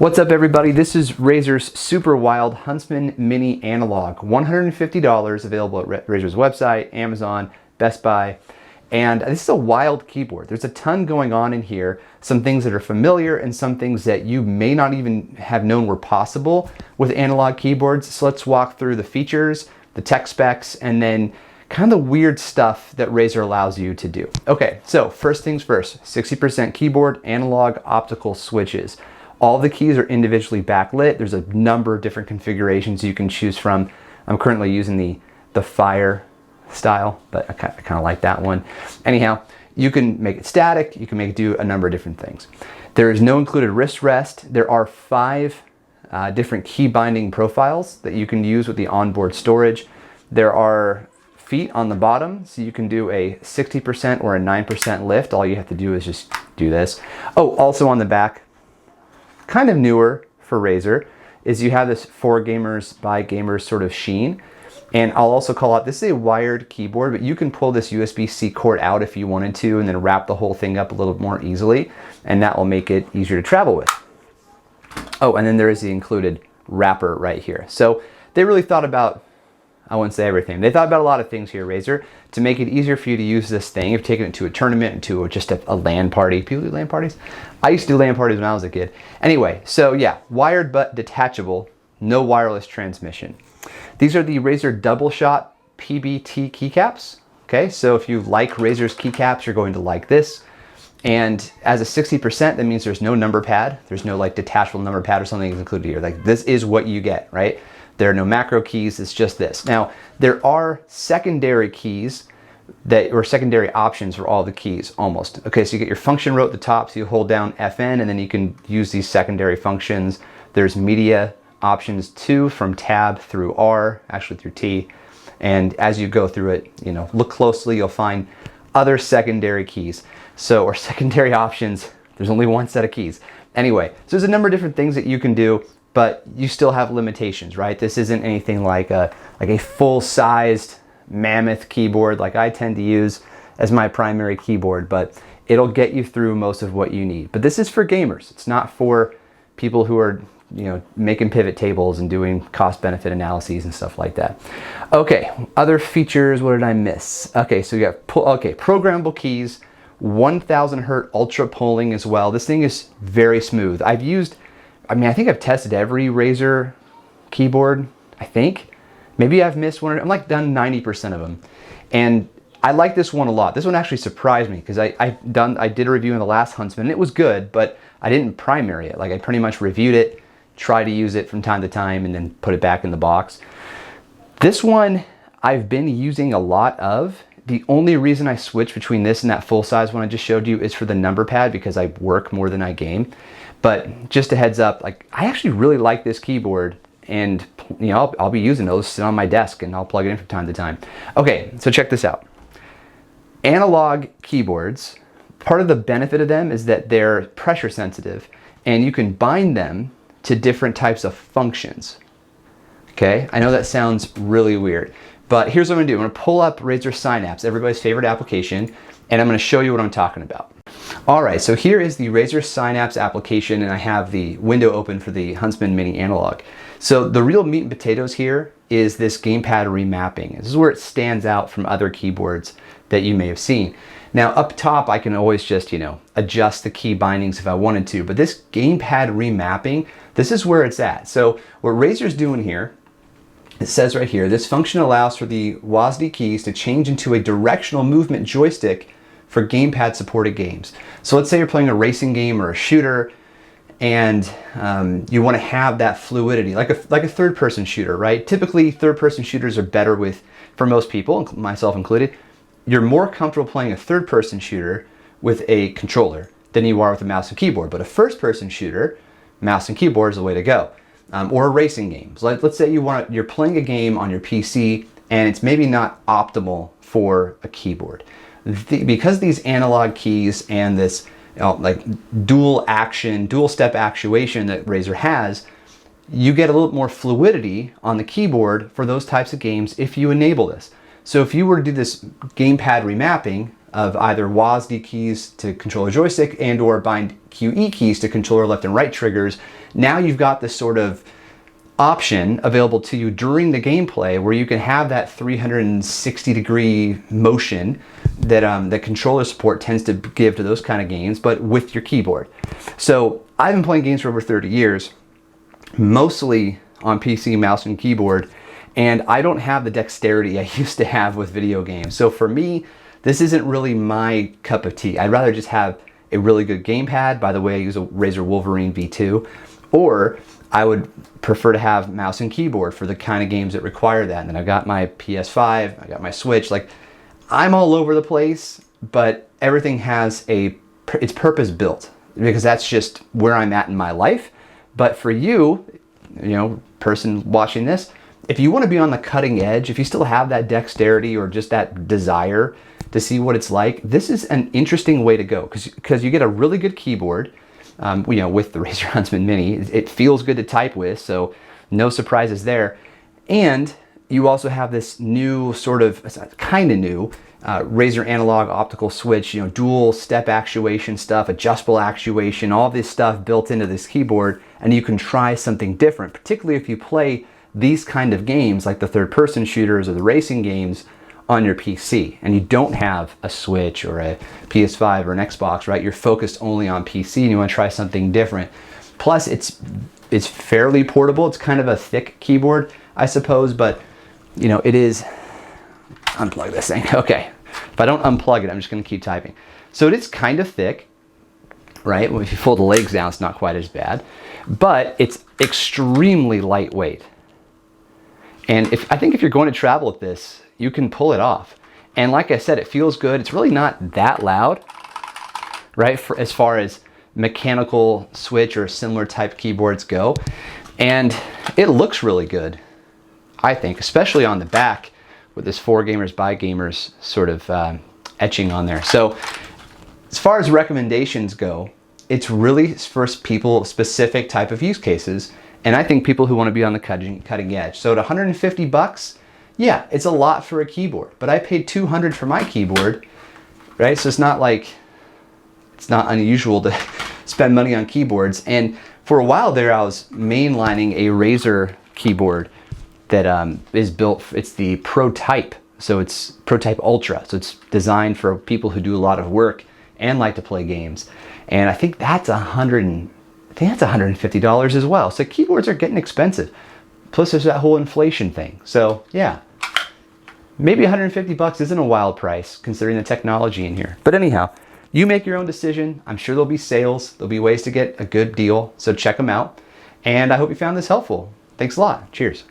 What's up everybody, this is Razer's super wild Huntsman Mini Analog, $150, available at Razer's website, Amazon, Best Buy, and this is a wild keyboard. There's a ton going on in here, some things that are familiar and some things that you may not even have known were possible with analog keyboards. So let's walk through the features, the tech specs, and then kind of the weird stuff that Razer allows you to do. Okay, so first things first, 60% keyboard, analog optical switches. All the keys are individually backlit. There's a number of different configurations you can choose from. I'm currently using the Fire style, but I kind of like that one. Anyhow, you can make it static. You can make it do a number of different things. There is no included wrist rest. There are 5 different key binding profiles that you can use with the onboard storage. There are feet on the bottom, so you can do a 60% or a 9% lift. All you have to do is just do this. Oh, also on the back, kind of newer for Razer, is you have this for gamers by gamers sort of sheen. And I'll also call out, this is a wired keyboard, but you can pull this USB-C cord out if you wanted to and then wrap the whole thing up a little more easily, and that will make it easier to travel with. Oh, and then there is the included wrapper right here. So they really thought about, I wouldn't say everything, they thought about a lot of things here, Razer, to make it easier for you to use this thing. You've taken it to a tournament, to just a LAN party. People do LAN parties? I used to do LAN parties when I was a kid. Anyway, so yeah, wired but detachable, no wireless transmission. These are the Razer double shot PBT keycaps. Okay, so if you like Razer's keycaps, you're going to like this. And as a 60%, that means there's no number pad. There's no like detachable number pad or something included here. Like this is what you get, right? There are no macro keys, it's just this. Now, there are secondary keys or secondary options for all the keys, almost. Okay, so you get your function row at the top, so you hold down FN, and then you can use these secondary functions. There's media options too, from tab through R, actually through T. And as you go through it, you know, look closely, you'll find other secondary keys. So, or secondary options, there's only one set of keys. Anyway, so there's a number of different things that you can do, but you still have limitations, right? This isn't anything like a full-sized mammoth keyboard like I tend to use as my primary keyboard, but it'll get you through most of what you need. But this is for gamers. It's not for people who are, you know, making pivot tables and doing cost-benefit analyses and stuff like that. Okay, other features, what did I miss? Okay, so you got programmable keys, 1000 hertz ultra polling as well. This thing is very smooth. I think I've tested every Razer keyboard, I think. Maybe I've missed one. I'm like done 90% of them. And I like this one a lot. This one actually surprised me because I did a review in the last Huntsman and it was good, but I didn't primary it. Like I pretty much reviewed it, try to use it from time to time, and then put it back in the box. This one I've been using a lot of. The only reason I switch between this and that full size one I just showed you is for the number pad, because I work more than I game. But just a heads up, like I actually really like this keyboard, and you know, I'll be using those, sit on my desk and I'll plug it in from time to time. Okay, so check this out. Analog keyboards, part of the benefit of them is that they're pressure sensitive and you can bind them to different types of functions. Okay, I know that sounds really weird, but here's what I'm gonna do. I'm gonna pull up Razer Synapse, everybody's favorite application, and I'm gonna show you what I'm talking about. All right, so here is the Razer Synapse application, and I have the window open for the Huntsman Mini Analog. So the real meat and potatoes here is this Gamepad Remapping. This is where it stands out from other keyboards that you may have seen. Now up top, I can always just, you know, adjust the key bindings if I wanted to, but this Gamepad Remapping, this is where it's at. So what Razer's doing here, it says right here, this function allows for the WASD keys to change into a directional movement joystick for gamepad supported games. So let's say you're playing a racing game or a shooter and you want to have that fluidity, like a third person shooter, right? Typically third person shooters are better with, for most people, myself included, you're more comfortable playing a third person shooter with a controller than you are with a mouse and keyboard. But a first person shooter, mouse and keyboard is the way to go. Or a racing game. So let's say you're playing a game on your PC and it's maybe not optimal for a keyboard. Because these analog keys and this like dual step actuation that Razer has, you get a little more fluidity on the keyboard for those types of games if you enable this. So if you were to do this gamepad remapping of either WASD keys to control a joystick and or bind QE keys to control your left and right triggers, now you've got this sort of option available to you during the gameplay where you can have that 360-degree motion that the controller support tends to give to those kind of games, but with your keyboard. So I've been playing games for over 30 years, mostly on PC, mouse, and keyboard, and I don't have the dexterity I used to have with video games. So for me, this isn't really my cup of tea. I'd rather just have a really good gamepad. By the way, I use a Razer Wolverine V2, or I would prefer to have mouse and keyboard for the kind of games that require that. And then I've got my PS5, I got my Switch. Like, I'm all over the place, but everything has it's purpose built, because that's just where I'm at in my life. But for you, person watching this, if you want to be on the cutting edge, if you still have that dexterity or just that desire to see what it's like, this is an interesting way to go, because you get a really good keyboard. With the Razer Huntsman Mini, it feels good to type with, so no surprises there. And you also have this new kind of new Razer analog optical switch, dual step actuation stuff, adjustable actuation, all this stuff built into this keyboard, and you can try something different, particularly if you play these kind of games like the third-person shooters or the racing games on your PC, and you don't have a Switch or a PS5 or an Xbox, right? You're focused only on PC and you want to try something different. Plus, it's fairly portable. It's kind of a thick keyboard, I suppose, but it is. Unplug this thing. Okay. If I don't unplug it, I'm just going to keep typing. So it is kind of thick, right? Well, if you fold the legs down, it's not quite as bad, but it's extremely lightweight. And I think if you're going to travel with this, you can pull it off. And like I said, it feels good. It's really not that loud, right? As far as mechanical switch or similar type keyboards go. And it looks really good, I think, especially on the back with this for gamers by gamers sort of etching on there. So as far as recommendations go, it's really for people specific type of use cases. And I think people who want to be on the cutting edge. So at 150 bucks, yeah, it's a lot for a keyboard, but I paid $200 for my keyboard, right? So it's not unusual to spend money on keyboards. And for a while there, I was mainlining a Razer keyboard that is built, it's the ProType. So it's ProType Ultra. So it's designed for people who do a lot of work and like to play games. And I think that's $150 as well. So keyboards are getting expensive. Plus there's that whole inflation thing. So yeah, maybe 150 bucks isn't a wild price considering the technology in here. But anyhow, you make your own decision. I'm sure there'll be sales. There'll be ways to get a good deal. So check them out. And I hope you found this helpful. Thanks a lot. Cheers.